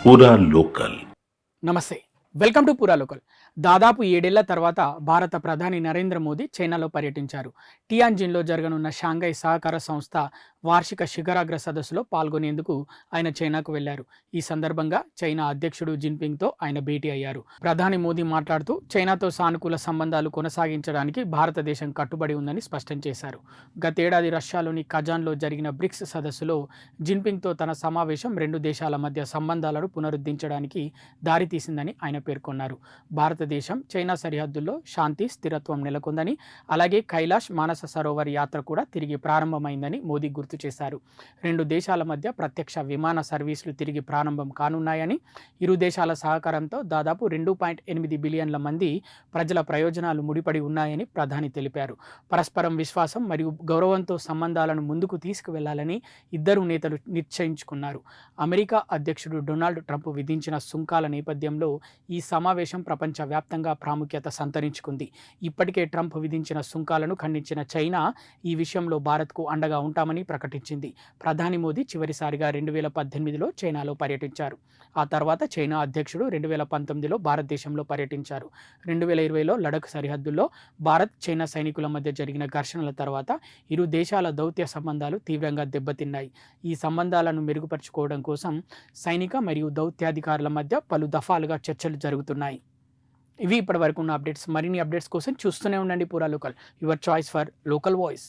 పూరా లోకల్. నమస్తే, welcome to పూరా లోకల్. దాదాపు 7 ఏళ్ల తర్వాత భారత ప్రధాని నరేంద్ర మోదీ చైనాలో పర్యటించారు. టియాన్జిన్లో జరగనున్న షాంఘై సహకార సంస్థ వార్షిక శిఖరాగ్ర సదస్సులో పాల్గొనేందుకు ఆయన చైనాకు వెళ్లారు. ఈ సందర్భంగా చైనా అధ్యక్షుడు జిన్పింగ్తో ఆయన భేటీ అయ్యారు. ప్రధాని మోదీ మాట్లాడుతూ చైనాతో సానుకూల సంబంధాలు కొనసాగించడానికి భారతదేశం కట్టుబడి ఉందని స్పష్టం చేశారు. గతేడాది రష్యాలోని కజాన్లో జరిగిన బ్రిక్స్ సదస్సులో జిన్పింగ్తో తన సమావేశం 2 దేశాల మధ్య సంబంధాలను పునరుద్ధరించడానికి దారితీసిందని ఆయన పేర్కొన్నారు. భారతదేశం చైనా సరిహద్దుల్లో శాంతి, స్థిరత్వం నెలకొందని, అలాగే కైలాష్ మానస సరోవర్ యాత్ర కూడా తిరిగి ప్రారంభమైందని మోదీ గుర్తు చేశారు. 2 దేశాల మధ్య ప్రత్యక్ష విమాన సర్వీసులు తిరిగి ప్రారంభం కానున్నాయని, ఇరు దేశాల సహకారంతో దాదాపు 2.8 బిలియన్ల మంది ప్రజల ప్రయోజనాలు ముడిపడి ఉన్నాయని ప్రధాని తెలిపారు. పరస్పరం విశ్వాసం మరియు గౌరవంతో సంబంధాలను ముందుకు తీసుకువెళ్లాలని ఇద్దరు నేతలు నిశ్చయించుకున్నారు. అమెరికా అధ్యక్షుడు డొనాల్డ్ ట్రంప్ విధించిన సుంకాల నేపథ్యంలో ఈ సమావేశం ప్రపంచవ్యాప్తంగా ప్రాముఖ్యత సంతరించుకుంది. ఇప్పటికే ట్రంప్ విధించిన సుంకాలను ఖండించిన చైనా ఈ విషయంలో భారత్కు అండగా ఉంటామని ప్రకటించింది. ప్రధాని మోదీ చివరిసారిగా 2018లో చైనాలో పర్యటించారు. ఆ తర్వాత చైనా అధ్యక్షుడు 2019లో భారతదేశంలో పర్యటించారు. 2020లో లడఖ్ సరిహద్దుల్లో భారత్, చైనా సైనికుల మధ్య జరిగిన ఘర్షణల తర్వాత ఇరు దేశాల దౌత్య సంబంధాలు తీవ్రంగా దెబ్బతిన్నాయి. ఈ సంబంధాలను మెరుగుపరుచుకోవడం కోసం సైనిక మరియు దౌత్యాధికారుల మధ్య పలు దఫాలుగా చర్చలు జరుగుతున్నాయి. ఇవి ఇప్పటివరకు ఉన్న అప్డేట్స్. మరిన్ని అప్డేట్స్ కోసం చూస్తూనే ఉండండి పూరా local, your choice for local voice.